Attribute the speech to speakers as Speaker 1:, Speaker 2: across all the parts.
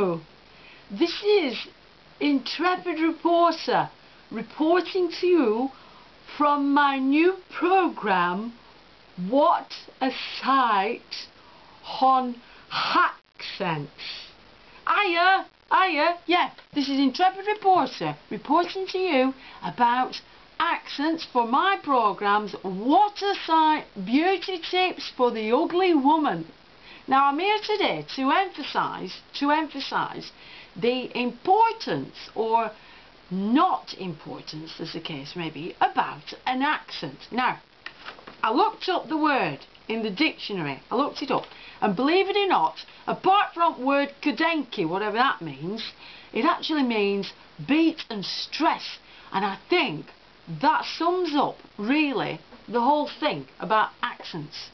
Speaker 1: Hello, this is Intrepid Reporter reporting to you from my new programme, What a Sight on Accents. Hiya, yeah, this is Intrepid Reporter reporting to you about accents for my programmes, What a Sight Beauty Tips for the Ugly Woman. Now I'm here today to emphasise the importance, or not importance as the case may be, about an accent. Now, I looked up the word in the dictionary, I looked it up, and believe it or not, apart from word kudenki, whatever that means, it actually means beat and stress, and I think that sums up really the whole thing about accents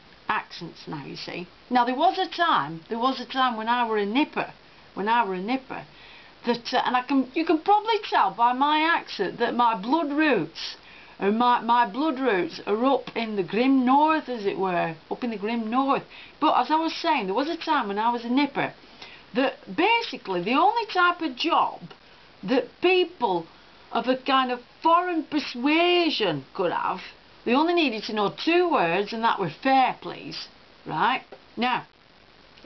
Speaker 1: now, you see. Now there was a time when I were a nipper, that and you can probably tell by my accent that my blood roots are up in the grim north, as it were, up in the grim north. But as I was saying, there was a time when I was a nipper that basically the only type of job that people of a kind of foreign persuasion could have, they only needed to know two words, and that were fair, please. Right? Now,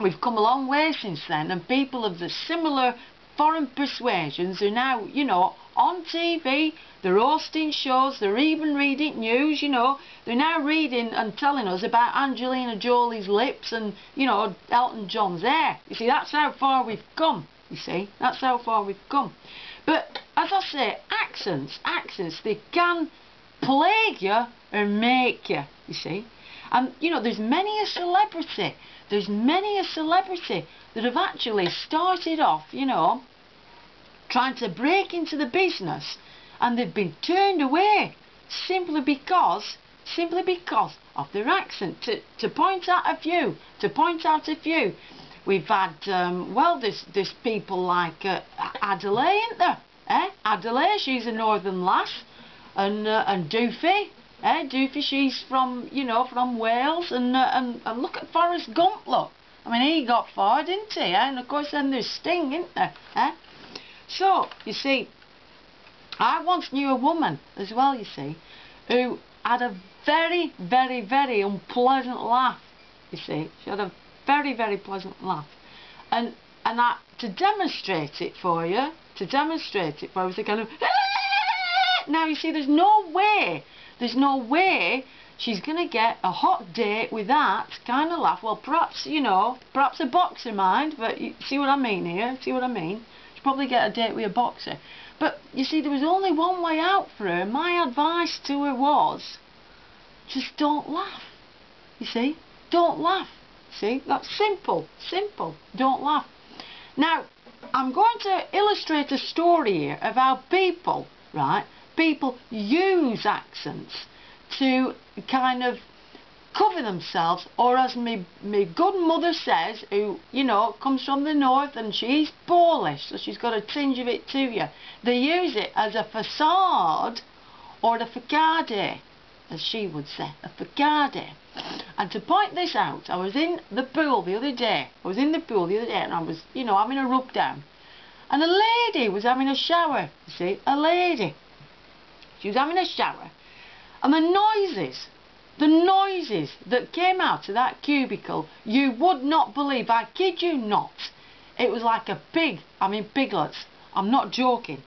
Speaker 1: we've come a long way since then, and people of the similar foreign persuasions are now, you know, on TV, they're hosting shows, they're even reading news, you know. They're now reading and telling us about Angelina Jolie's lips and, you know, Elton John's hair. You see, that's how far we've come, you see. That's how far we've come. But, as I say, accents, they can plague you or make you see. And, you know, there's many a celebrity that have actually started off, you know, trying to break into the business, and they've been turned away simply because of their accent. To point out a few, we've had well, there's people like Adelaide, isn't there? Adelaide, she's a northern lass, and Doofy. Doofy, she's from, you know, from Wales, and look at Forrest Gump, look. I mean, he got far, didn't he? And of course then there's Sting, isn't there? So, you see, I once knew a woman as well, you see, who had a very, very, very unpleasant laugh, you see. She had a very, very pleasant laugh. And to demonstrate it for you, was a kind of now, you see, there's no way she's going to get a hot date with that kind of laugh. Well, perhaps, you know, perhaps a boxer mind, but you see what I mean here? See what I mean? She'll probably get a date with a boxer. But, you see, there was only one way out for her. My advice to her was, just don't laugh. You see? Don't laugh. See? That's simple. Don't laugh. Now, I'm going to illustrate a story here of how people, right, people use accents to kind of cover themselves, or as me good mother says, who, you know, comes from the north and she's Polish, so she's got a tinge of it to you. They use it as a facade, or a facade, as she would say, a facade. And to point this out, I was in the pool the other day, and I was, you know, having a rub down, and a lady was having a shower, you see, a lady. She was having a shower, and the noises that came out of that cubicle, you would not believe, I kid you not. It was like a pig, I mean piglets, I'm not joking.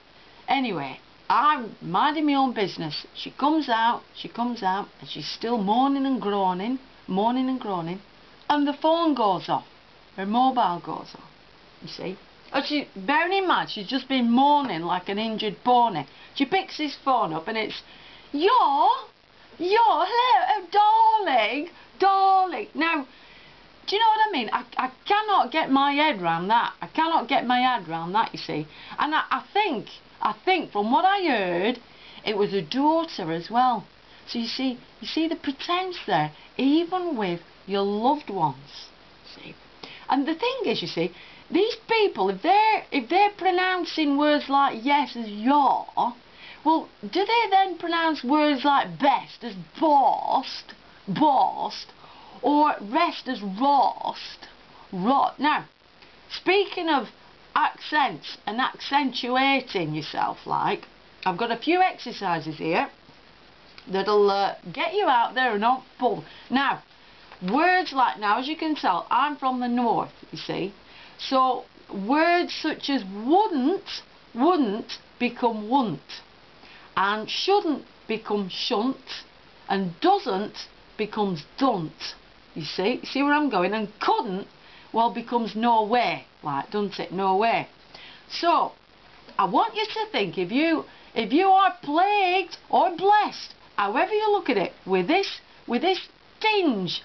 Speaker 1: Anyway, I'm minding my own business. She comes out, and she's still moaning and groaning, and the phone goes off, her mobile goes off, you see. And bearing in mind, she's just been moaning like an injured pony. She picks this phone up and it's, hello, oh, darling. Now, do you know what I mean? I cannot get my head round that. You see. And I think from what I heard, it was a daughter as well. So you see the pretense there, even with your loved ones. See. And the thing is, you see, these people, if they're pronouncing words like yes as yaw, well, do they then pronounce words like best as bost, or rest as rost, rot? Now, speaking of accents and accentuating yourself, like. I've got a few exercises here that'll get you out there and not full. Now, words like, now as you can tell, I'm from the north, you see. So, words such as wouldn't become won't. And shouldn't become shunt. And doesn't becomes don't. You see? You see where I'm going? And couldn't, well, becomes no way. Like, doesn't it? No way. So, I want you to think, if you are plagued or blessed, however you look at it, with this tinge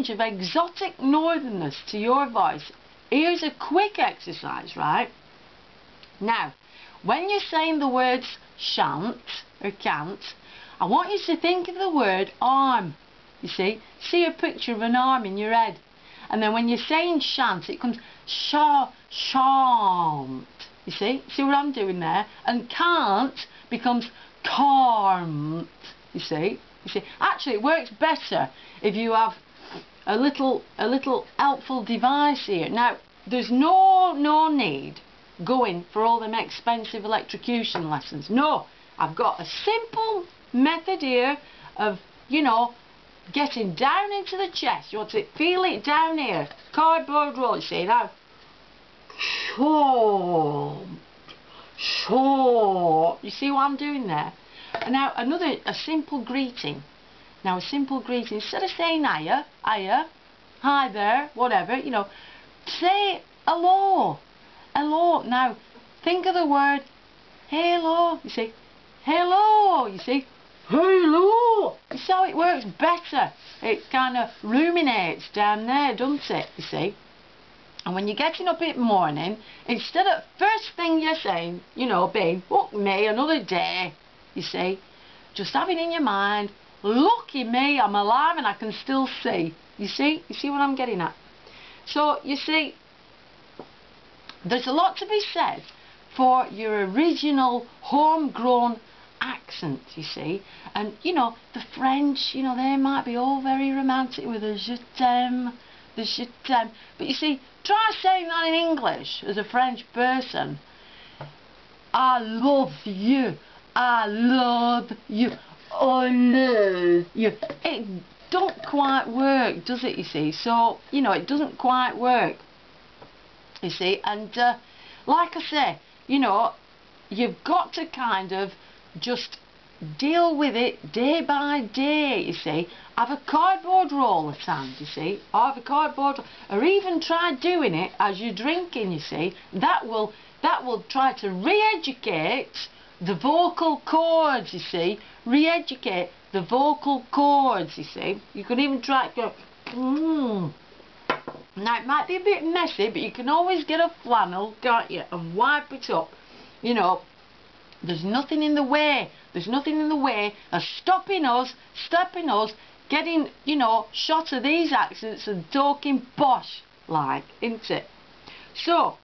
Speaker 1: of exotic northernness to your voice, here's a quick exercise, right? Now, when you're saying the words shan't or can't, I want you to think of the word arm. You see a picture of an arm in your head. And then when you're saying shan't, it comes shan't. You see what I'm doing there? And can't becomes can't. You see? Actually, it works better if you have a little helpful device here. Now, there's no need going for all them expensive electrocution lessons. No, I've got a simple method here of, you know, getting down into the chest. You want to feel it down here. Cardboard roll, you see now. Short. You see what I'm doing there? And now a simple greeting. Now a simple greeting, instead of saying hiya, hi there, whatever, you know, say hello. Hello. Now think of the word hello. You see, hello. You see, hello. You see how it works better? It kind of ruminates down there, doesn't it? You see. And when you're getting up in the morning, instead of first thing you're saying, you know, being, look me, another day, you see, just having in your mind, lucky me, I'm alive and I can still see. You see what I'm getting at? So, you see, there's a lot to be said for your original homegrown accent, you see. And, you know, the French, you know, they might be all very romantic with the je t'aime, the je t'aime. But you see, try saying that in English as a French person. I love you. I love you. I love you. It don't quite work, does it, you see? So, you know, it doesn't quite work, you see. And like I say, you know, you've got to kind of just deal with it day by day, you see. Have a cardboard roll at hand, you see. Or have a cardboard, or even try doing it as you're drinking, you see. That will try to re-educate the vocal cords, you see. Re-educate the vocal cords, you see. You can even try to go, Now, it might be a bit messy, but you can always get a flannel, can't you, and wipe it up. You know, there's nothing in the way. There's nothing in the way of stopping us getting, you know, shots of these accents and talking posh, like, isn't it? So,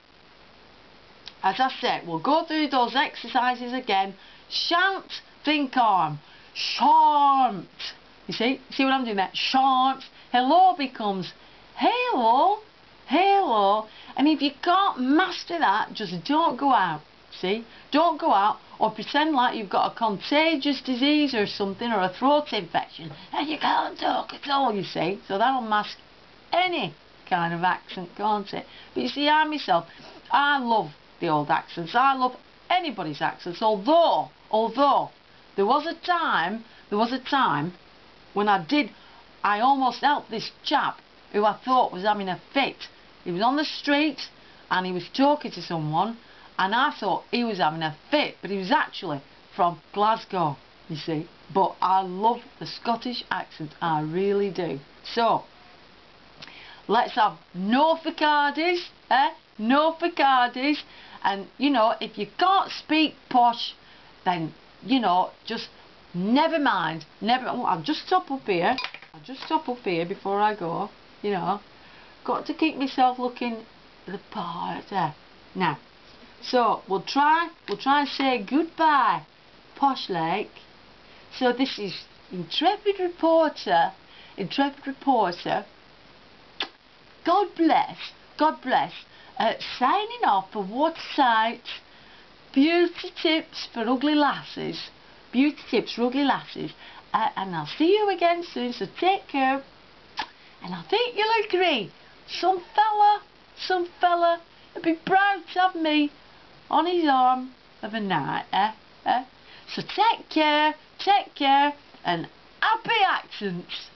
Speaker 1: as I said, we'll go through those exercises again. Shan't, think arm. Shan't. You see what I'm doing there? Shan't. Hello becomes hello. Hello. And if you can't master that, just don't go out. See? Don't go out or pretend like you've got a contagious disease or something, or a throat infection, and you can't talk at all, you see. So that'll mask any kind of accent, can't it? But you see, I myself, I love the old accents. I love anybody's accents, although there was a time when I almost helped this chap who I thought was having a fit. He was on the street and he was talking to someone, and I thought he was having a fit, but he was actually from Glasgow, you see. But I love the Scottish accent, I really do. So, let's have no Ficardis, no Ficardis. And, you know, if you can't speak posh, then, you know, just never mind. I'll just stop up here. Before I go, you know. Got to keep myself looking the part. Now, so we'll try and say goodbye, posh like. So this is intrepid reporter. God bless, signing off for What's Sight, beauty tips for ugly lasses, beauty tips for ugly lasses, and I'll see you again soon, so take care. And I think you'll agree, some fella would be proud to have me on his arm of a night, So take care, and happy accents.